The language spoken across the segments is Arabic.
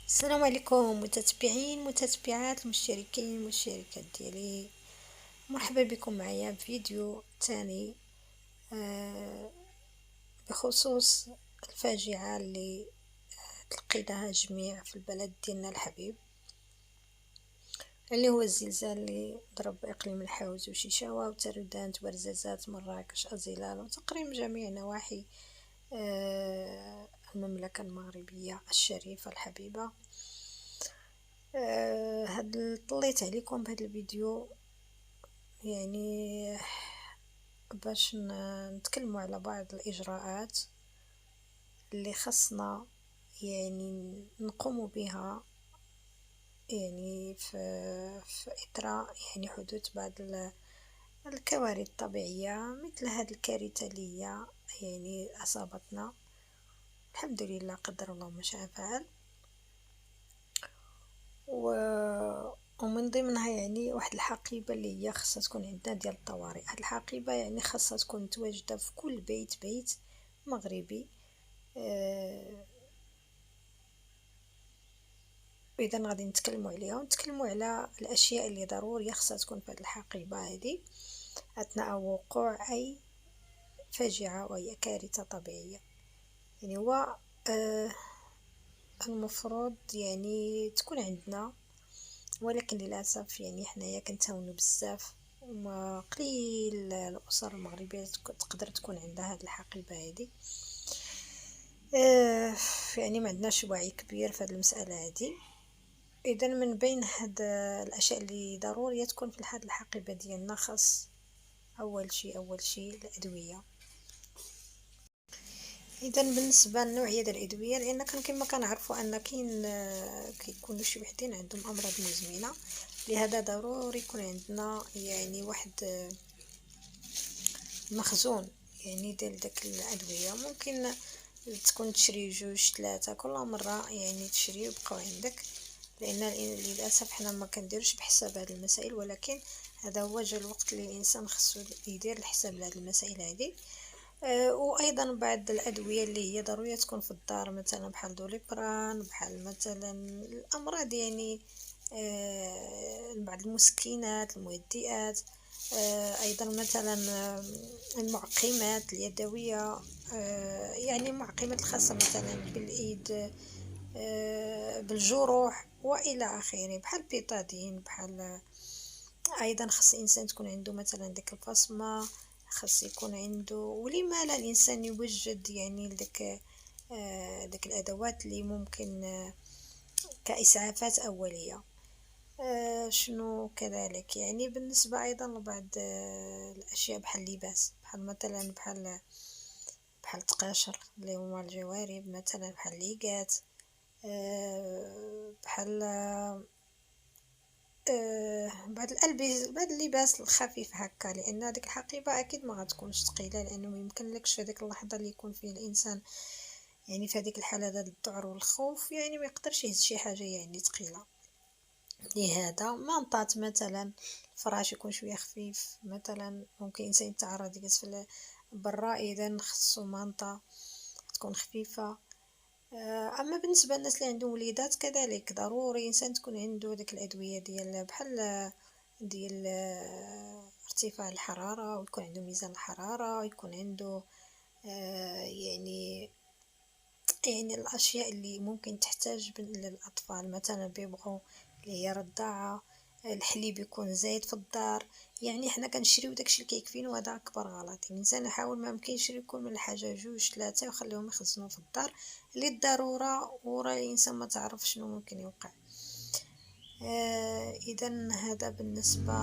السلام عليكم متتبعين متتبعات المشتركين المشتركات ديالي. مرحبا بكم معايا بفيديو تاني بخصوص الفاجعة اللي تلقيناها جميع في البلد ديالنا الحبيب، اللي هو الزلزال اللي ضرب اقليم الحوز وشيشاوة وتردانت ورزازات مراكش أزيلال وتقريبا جميع نواحي المملكة المغربية الشريفة الحبيبة. طليت عليكم بهذا الفيديو يعني باش نتكلموا على بعض الإجراءات اللي خصنا يعني نقوم بها يعني في إطار يعني حدوث بعض الكوارث الطبيعية مثل هذه الكارثة اللي هي يعني أصابتنا. الحمد لله قدر الله ما شاء فعل. ومن ضمنها يعني واحد الحقيبة اللي هي خاصها تكون عندنا ديال الطوارئ. هاد الحقيبة يعني خاصها تكون متواجدة في كل بيت مغربي. اذا غادي نتكلموا عليها ونتكلموا على الاشياء اللي ضروريه خاصها تكون في هاد الحقيبة هذه اثناء وقوع اي فاجعة وهي كارثة طبيعية. يعني هو المفروض يعني تكون عندنا، ولكن للاسف يعني حنايا كنتهاونوا بزاف وما قليل الاسر المغربيه تقدر تكون عندها هذه الحقيبه هذه. يعني ما عندناش وعي كبير في هذه المساله هذه. اذا من بين هاد الاشياء اللي ضروريه تكون في هذه الحقيبه ديالنا خاص اول شيء الادويه. اذا بالنسبه لنوعيه الادويه، لان كما كنعرفوا ان كيكونوا شي وحدين عندهم امراض مزمنه، لهذا ضروري يكون عندنا يعني واحد مخزون يعني ديال داك الادويه. ممكن تكون تشري جوج ثلاثه كل مره يعني تشري وبقاو عندك، لان للاسف حنا ما كنديروش بحساب هذه المسائل، ولكن هذا هو جا الوقت اللي الانسان خصو يدير الحساب لهذه المسائل هذه. وايضا بعض الادويه اللي هي ضروريه تكون في الدار، مثلا بحال دوليبران، بحال مثلا الامراض يعني بعض المسكنات المهدئات. ايضا مثلا المعقمات اليدويه، يعني المعقمات الخاصه مثلا بالايد، بالجروح والى اخره، بحال بيتادين. بحال ايضا خص الانسان تكون عنده مثلا ديك البصمه، خاص يكون عنده، ولما لا الانسان يوجد يعني داك الادوات اللي ممكن كاسعافات اوليه. شنو كذلك يعني بالنسبه ايضا لبعض الاشياء بحال اللباس، بحال مثلا بحال التقاشر اللي هما الجوارب، مثلا بحال الليقات، بحال بعض اللباس الخفيف هكا، لان ديك الحقيبه اكيد ما غتكونش ثقيله، لانه ما يمكنلكش في هذيك اللحظه اللي يكون فيه الانسان يعني في هذيك الحاله ديال الذعر والخوف يعني ما يقدرش يهز شي حاجه يعني ثقيله. لهذا منطات مثلا الفراش يكون شويه خفيف، مثلا ممكن الانسان يتعرض يجلس في برا، اذا خصو مانطا تكون خفيفه. اما بالنسبه للناس اللي عندهم وليدات كذلك ضروري انسان تكون عنده ديك الادويه ديال بحال ديال ارتفاع الحراره، ويكون عنده ميزان الحراره، ويكون عنده يعني الاشياء اللي ممكن تحتاج للاطفال، مثلا بيبغوا اللي هي رضاعه، الحليب يكون زايد في الدار. يعني حنا كنشريو داكشي اللي كيكفينا، وهذا اكبر غلط. الانسان يحاول ما يمكن يشري كل من الحاجه جوج ثلاثه ويخليهم يخزنوا في الدار للضروره، وراه الانسان ما تعرف شنو ممكن يوقع. اذا هذا بالنسبه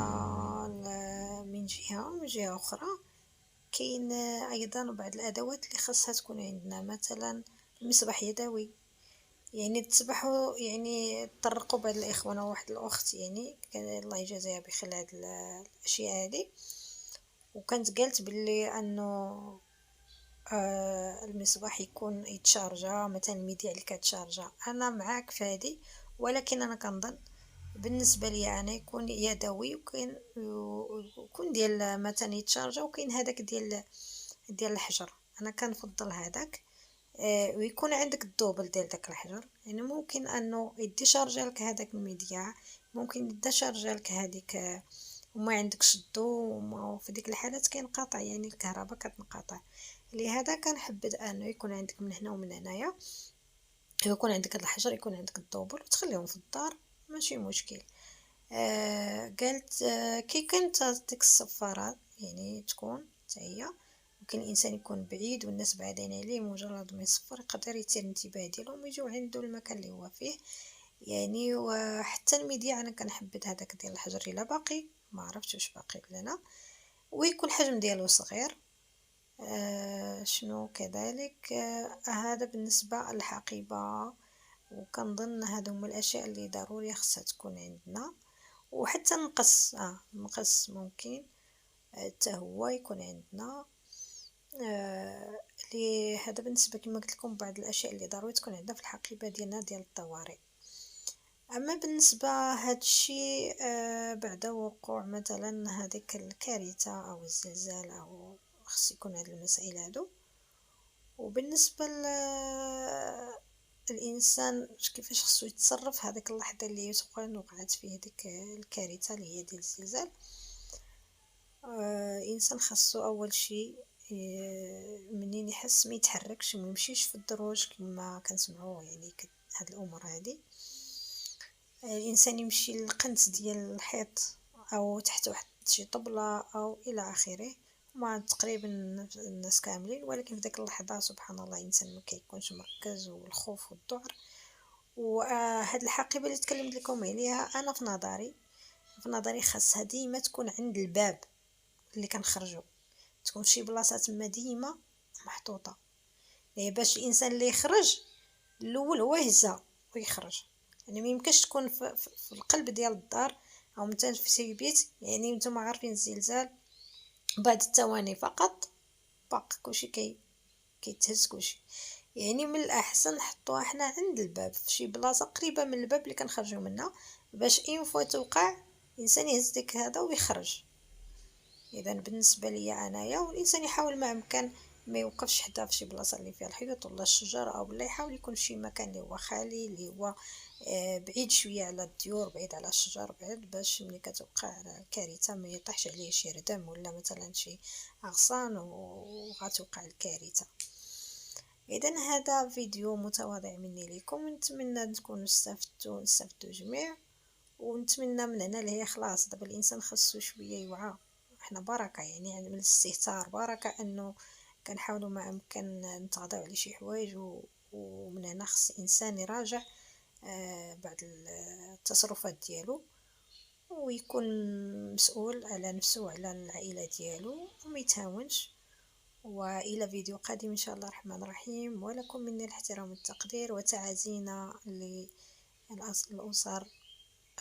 من جهه. من جهه اخرى كاين ايضا بعض الادوات اللي خاصها تكون عندنا، مثلا المصباح يدوي. يعني تصبحوا يعني طرقوا بعض الاخوان، واحد الاخت يعني كان الله يجازيها بخير هاد الاشياء هذه، وكانت قالت باللي انه المصباح يكون يتشارجا، مثلا الميديا اللي كتشارجا. انا معاك في هذه، ولكن انا كنظن بالنسبه لي انا يكون يدوي، وكاين ديال مثلا يتشارجا، وكاين هذاك ديال الحجر. انا كنفضل هذاك، ويكون عندك الدوبل ديال داك الحجر، يعني ممكن انه يديشارجا لك هذاك المذياع، ممكن يديشارجا لك هذيك وما عندكش الضوء وفي ديك الحالات كينقطع، يعني الكهرباء كتنقطع. لهذا كنحبذ انه يكون عندك من هنا ومن هنايا، يكون عندك هاد الحجر، يكون عندك الدوبل وتخليهم في الدار ماشي مشكل. قالت كي كانت ديك الصفارات يعني تكون حتى هي، ممكن الانسان يكون بعيد والناس بعيدين عليه، مجرد ما يصفر يقدر يثير الانتباه ديالهم ويجيو عنده المكان اللي هو فيه. يعني وحتى المذياع انا كنحبذ هذاك ديال الحجر الا باقي، ما عرفتش واش باقي ولا لا، ويكون الحجم ديالو صغير. شنو كذلك هذا بالنسبة للحقيبة. وكنظن هادو هما الاشياء اللي ضرورية خصها تكون عندنا. وحتى المقص، المقص ممكن حتى هو يكون عندنا. اللي هذا بالنسبه كما قلت لكم بعض الاشياء اللي ضروري تكون عندنا في الحقيبه ديالنا ديال الطوارئ. اما بالنسبه هذا الشيء بعد وقوع مثلا هذيك الكارثه او الزلزال، او خص يكون هاد المسائل هادو. وبالنسبه الانسان كيفاش خصو يتصرف هذيك اللحظه اللي تكون وقعت فيه ديك الكارثه اللي هي ديال الزلزال. الانسان خاصو اول شيء منين يحس ما يتحركش وما يمشيش في الدروج كما كنسمعوا، يعني هاد الامور هذه. الانسان يمشي للقنت ديال الحيط او تحت واحد شي طبله او الى اخره، مع تقريبا الناس كاملين. ولكن في ديك اللحظه سبحان الله الانسان ما كيكونش مركز، والخوف والذعر. وهاد الحقيبه اللي تكلمت لكم عليها انا في نظري خاصها ديما تكون عند الباب اللي كنخرجوا، تكون شي بلاصه تما ديما محطوطه، يعني باش الانسان اللي يخرج الاول هو يهزها ويخرج. يعني ما يمكنش تكون في القلب ديال الدار او مثلا في شي بيت، يعني نتوما عارفين الزلزال بعد الثواني فقط باق كلشي كيتهز كلشي. يعني من الاحسن نحطوها حنا عند الباب في شي بلاصه قريبه من الباب اللي كنخرجوا منها، باش اين فوا توقع الانسان يهز ديك هذا ويخرج. اذا بالنسبه لي انايا، والانسان يحاول ما امكن ما يوقفش حدا في شي بلاصه اللي فيها الحيوط ولا الشجر، او لا يحاول يكون في شي مكان اللي هو خالي، اللي هو بعيد شويه على الديور، بعيد على الشجر، بعيد باش ملي كتوقع الكارثه ما يطيحش عليه شي ردم ولا مثلا شي اغصان وغتوقع الكارثه. اذا هذا فيديو متواضع مني لكم، نتمنى تكونوا استفدتوا جميع. ونتمنى من هنا لهي خلاص دابا الانسان خاصو شويه يوعى. احنا بركه يعني من الاستهتار بركه انه كنحاولوا ما امكن نتغاضوا على شي حوايج، ومن هنا خص الانسان يراجع بعض التصرفات ديالو، ويكون مسؤول على نفسه وعلى العائله ديالو وما يتهاونش. والى فيديو قادم ان شاء الله الرحمن الرحيم. ولكم مني الاحترام والتقدير، وتعازينا للاسر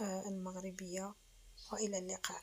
المغربيه، وإلى اللقاء.